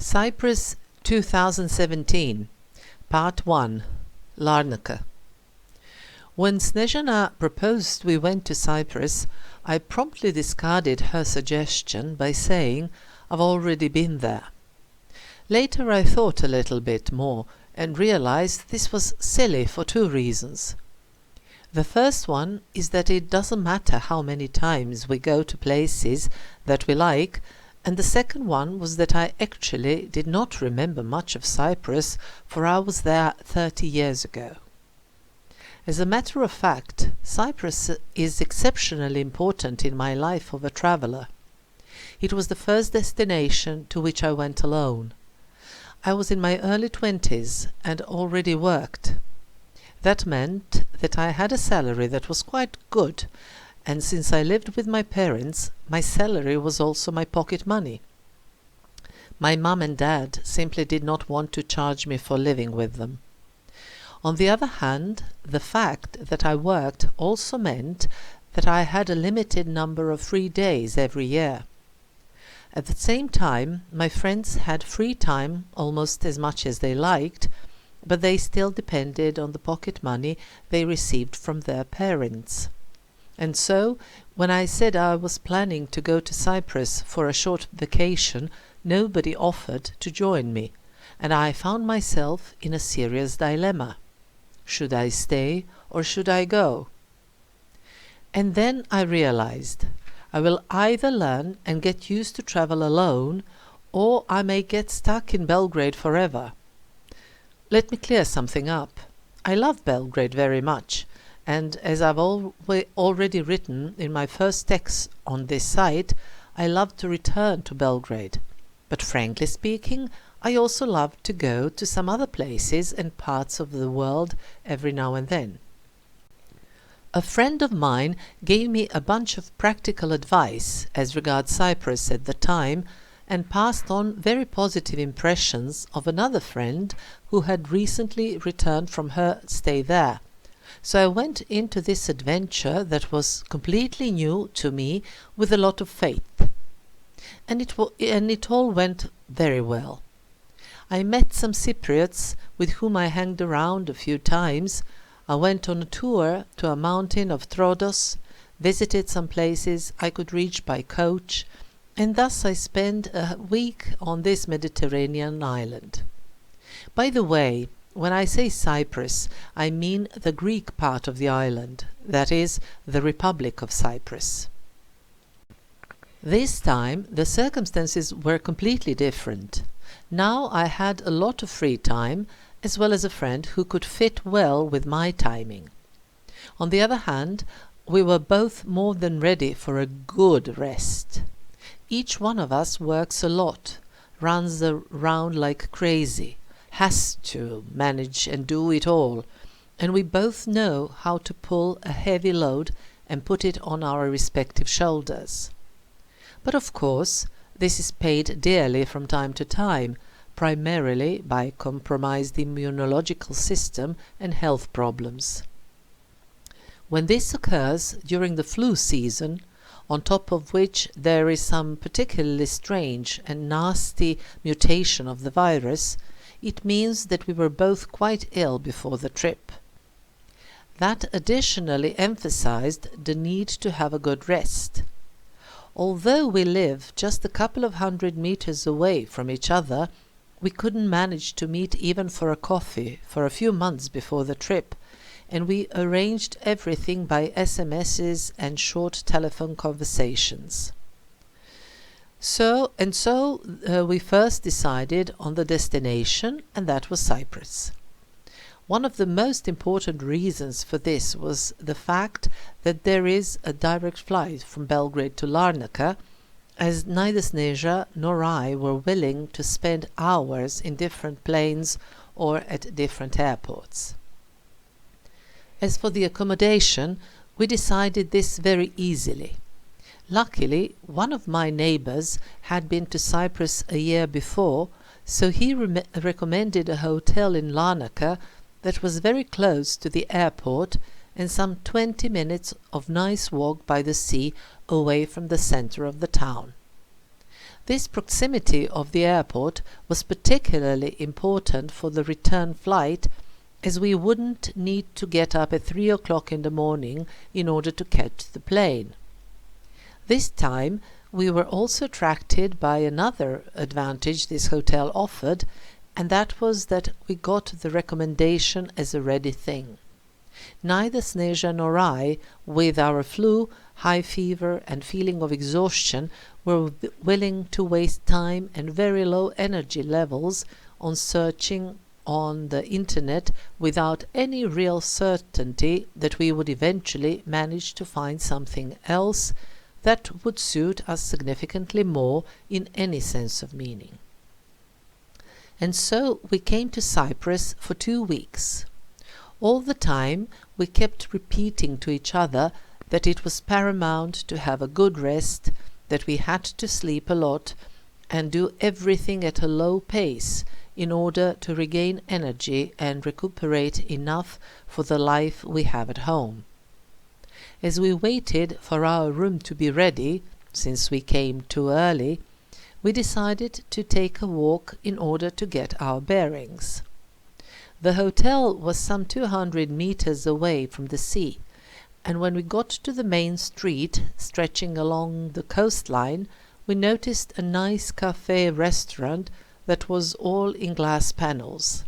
Cyprus 2017 Part 1 Larnaca. When Snezhana proposed we went to Cyprus, I promptly discarded her suggestion by saying I've already been there. Later I thought a little bit more and realized this was silly for two reasons. The first one is that it doesn't matter how many times we go to places that we like, and the second one was that I actually did not remember much of Cyprus, for I was there 30 years ago. As a matter of fact, Cyprus is exceptionally important in my life of a traveller. It was the first destination to which I went alone. I was in my early 20s and already worked. That meant that I had a salary that was quite good, and since I lived with my parents, my salary was also my pocket money. My mum and dad simply did not want to charge me for living with them. On the other hand, the fact that I worked also meant that I had a limited number of free days every year. At the same time, my friends had free time almost as much as they liked, but they still depended on the pocket money they received from their parents. And so, when I said I was planning to go to Cyprus for a short vacation, nobody offered to join me, and I found myself in a serious dilemma. Should I stay or should I go? And then I realized I will either learn and get used to travel alone, or I may get stuck in Belgrade forever. Let me clear something up. I love Belgrade very much, and as I've already written in my first text on this site, I love to return to Belgrade. But frankly speaking, I also love to go to some other places and parts of the world every now and then. A friend of mine gave me a bunch of practical advice as regards Cyprus at the time, and passed on very positive impressions of another friend who had recently returned from her stay there. So I went into this adventure that was completely new to me with a lot of faith. And it all went very well. I met some Cypriots with whom I hanged around a few times. I went on a tour to a mountain of Troodos, visited some places I could reach by coach, and thus I spent a week on this Mediterranean island. By the way, when I say Cyprus, I mean the Greek part of the island, that is, the Republic of Cyprus. This time the circumstances were completely different. Now I had a lot of free time, as well as a friend who could fit well with my timing. On the other hand, we were both more than ready for a good rest. Each one of us works a lot, runs around like crazy, has to manage and do it all, and we both know how to pull a heavy load and put it on our respective shoulders. But of course, this is paid dearly from time to time, primarily by compromised immunological system and health problems. When this occurs during the flu season, on top of which there is some particularly strange and nasty mutation of the virus, it means that we were both quite ill before the trip. That additionally emphasized the need to have a good rest. Although we live just a couple of 100 meters away from each other, we couldn't manage to meet even for a coffee for a few months before the trip, and we arranged everything by SMSs and short telephone conversations. So we first decided on the destination, and that was Cyprus. One of the most important reasons for this was the fact that there is a direct flight from Belgrade to Larnaca, as neither Snezha nor I were willing to spend hours in different planes or at different airports. As for the accommodation, we decided this very easily. Luckily, one of my neighbors had been to Cyprus a year before, so he recommended a hotel in Larnaca that was very close to the airport and some 20 minutes of nice walk by the sea away from the center of the town. This proximity of the airport was particularly important for the return flight, as we wouldn't need to get up at 3 o'clock in the morning in order to catch the plane. This time we were also attracted by another advantage this hotel offered, and that was that we got the recommendation as a ready thing. Neither Sneža nor I, with our flu, high fever and feeling of exhaustion, were willing to waste time and very low energy levels on searching on the internet without any real certainty that we would eventually manage to find something else that would suit us significantly more in any sense of meaning. And so we came to Cyprus for 2 weeks. All the time we kept repeating to each other that it was paramount to have a good rest, that we had to sleep a lot and do everything at a low pace in order to regain energy and recuperate enough for the life we have at home. As we waited for our room to be ready, since we came too early, we decided to take a walk in order to get our bearings. The hotel was some 200 meters away from the sea, and when we got to the main street stretching along the coastline, we noticed a nice cafe restaurant that was all in glass panels.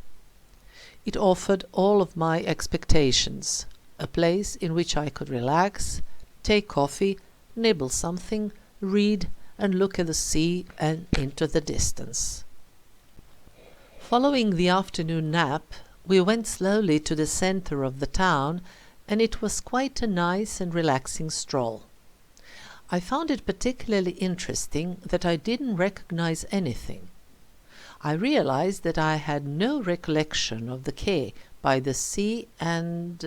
It offered all of my expectations, a place in which I could relax, take coffee, nibble something, read, and look at the sea and into the distance. Following the afternoon nap, we went slowly to the center of the town, and it was quite a nice and relaxing stroll. I found it particularly interesting that I didn't recognize anything. I realized that I had no recollection of the quay by the sea and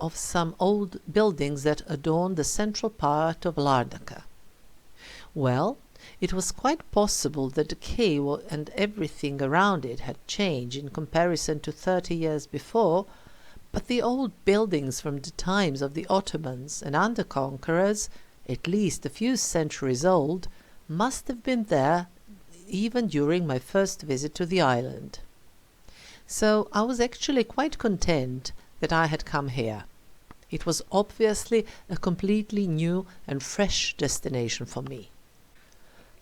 of some old buildings that adorn the central part of Larnaca. Well, it was quite possible that the quay and everything around it had changed in comparison to 30 years before, but the old buildings from the times of the Ottomans and under-conquerors, at least a few centuries old, must have been there even during my first visit to the island. So I was actually quite content that I had come here. It was obviously a completely new and fresh destination for me.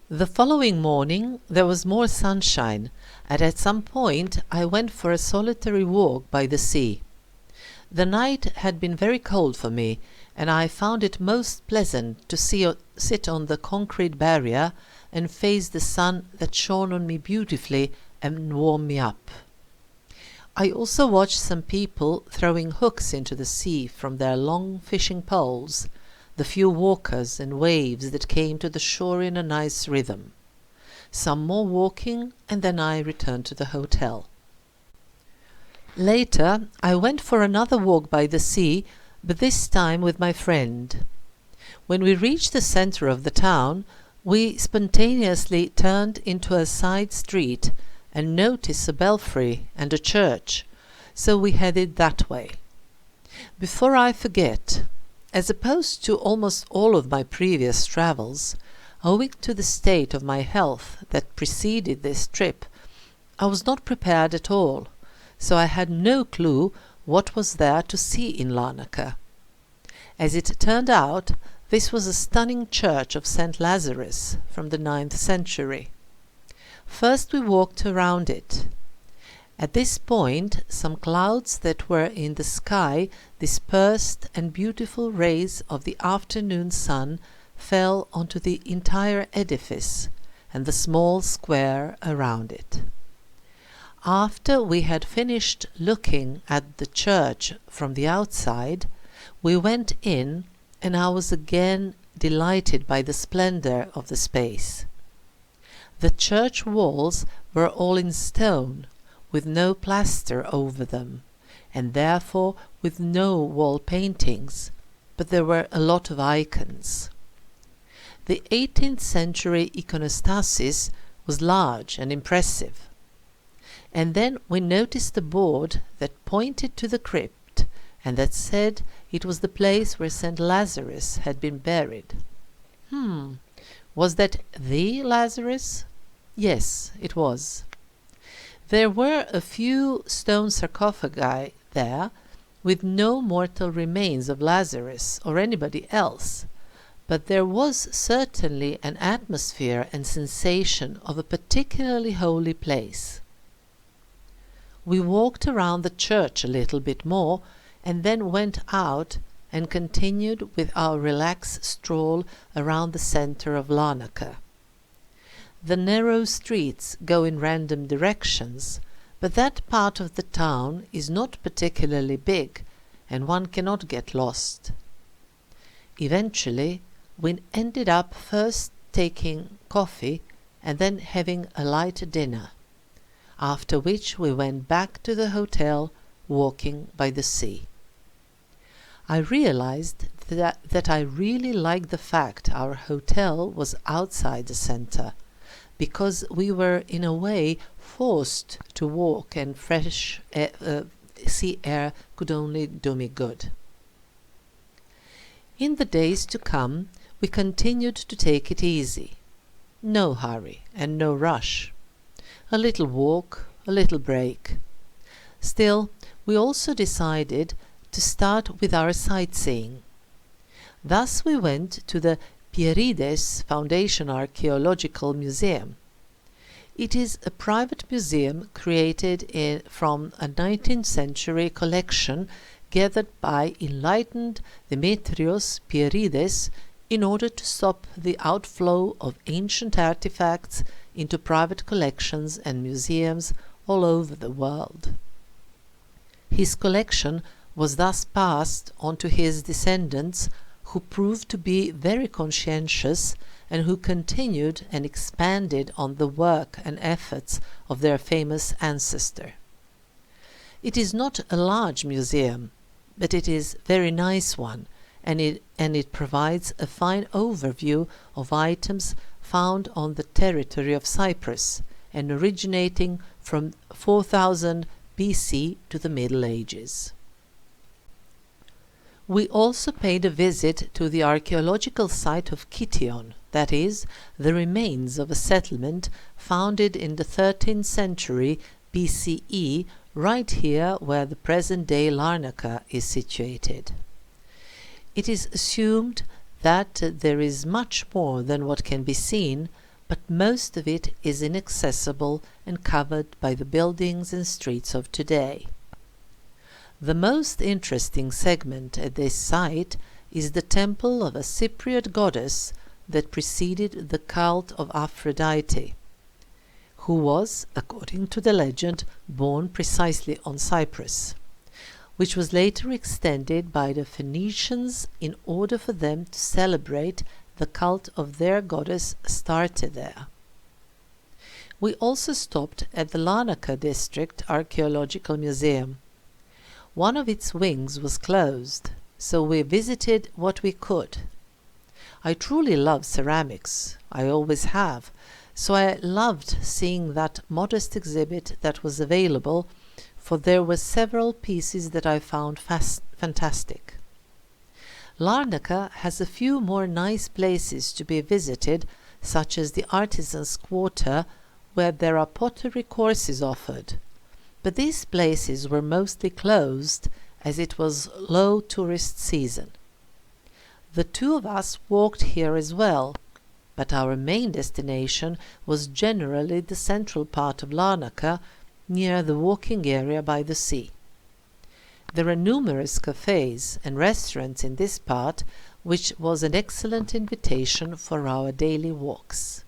The following morning there was more sunshine, and at some point I went for a solitary walk by the sea. The night had been very cold for me, and I found it most pleasant to sit on the concrete barrier and face the sun that shone on me beautifully and warmed me up. I also watched some people throwing hooks into the sea from their long fishing poles, the few walkers and waves that came to the shore in a nice rhythm. Some more walking, and then I returned to the hotel. Later I went for another walk by the sea, but this time with my friend. When we reached the center of the town, we spontaneously turned into a side street and noticed a belfry and a church, so we headed that way. Before I forget, as opposed to almost all of my previous travels, owing to the state of my health that preceded this trip, I was not prepared at all, so I had no clue what was there to see in Larnaca. As it turned out, this was a stunning church of St. Lazarus from the 9th century. First we walked around it. At this point some clouds that were in the sky dispersed and beautiful rays of the afternoon sun fell onto the entire edifice and the small square around it. After we had finished looking at the church from the outside, we went in, and I was again delighted by the splendor of the space. The church walls were all in stone, with no plaster over them, and therefore with no wall paintings, but there were a lot of icons. The 18th century iconostasis was large and impressive. And then we noticed a board that pointed to the crypt and that said it was the place where St. Lazarus had been buried. Was that the Lazarus? Yes, it was. There were a few stone sarcophagi there, with no mortal remains of Lazarus or anybody else, but there was certainly an atmosphere and sensation of a particularly holy place. We walked around the church a little bit more, and then went out and continued with our relaxed stroll around the centre of Larnaca. The narrow streets go in random directions, but that part of the town is not particularly big, and one cannot get lost. Eventually, we ended up first taking coffee and then having a light dinner, after which we went back to the hotel walking by the sea. I realized that I really liked the fact our hotel was outside the center, because we were in a way forced to walk, and fresh sea air could only do me good. In the days to come, we continued to take it easy. No hurry and no rush. A little walk, a little break. Still, we also decided to start with our sightseeing. Thus we went to the Pierides Foundation Archaeological Museum. It is a private museum created from a 19th century collection gathered by enlightened Demetrios Pierides in order to stop the outflow of ancient artifacts into private collections and museums all over the world. His collection was thus passed on to his descendants, who proved to be very conscientious and who continued and expanded on the work and efforts of their famous ancestor. It is not a large museum, but it is a very nice one, and it provides a fine overview of items found on the territory of Cyprus and originating from 4000 BC to the Middle Ages. We also paid a visit to the archaeological site of Kition, that is, the remains of a settlement founded in the 13th century BCE, right here where the present-day Larnaca is situated. It is assumed that there is much more than what can be seen, but most of it is inaccessible and covered by the buildings and streets of today. The most interesting segment at this site is the temple of a Cypriot goddess that preceded the cult of Aphrodite, who was, according to the legend, born precisely on Cyprus, which was later extended by the Phoenicians in order for them to celebrate the cult of their goddess started there. We also stopped at the Larnaca District Archaeological Museum. One of its wings was closed, so we visited what we could. I truly love ceramics, I always have, so I loved seeing that modest exhibit that was available, for there were several pieces that I found fantastic. Larnaca has a few more nice places to be visited, such as the Artisans' Quarter, where there are pottery courses offered. But these places were mostly closed as it was low tourist season. The two of us walked here as well, but our main destination was generally the central part of Larnaca, near the walking area by the sea. There are numerous cafes and restaurants in this part, which was an excellent invitation for our daily walks.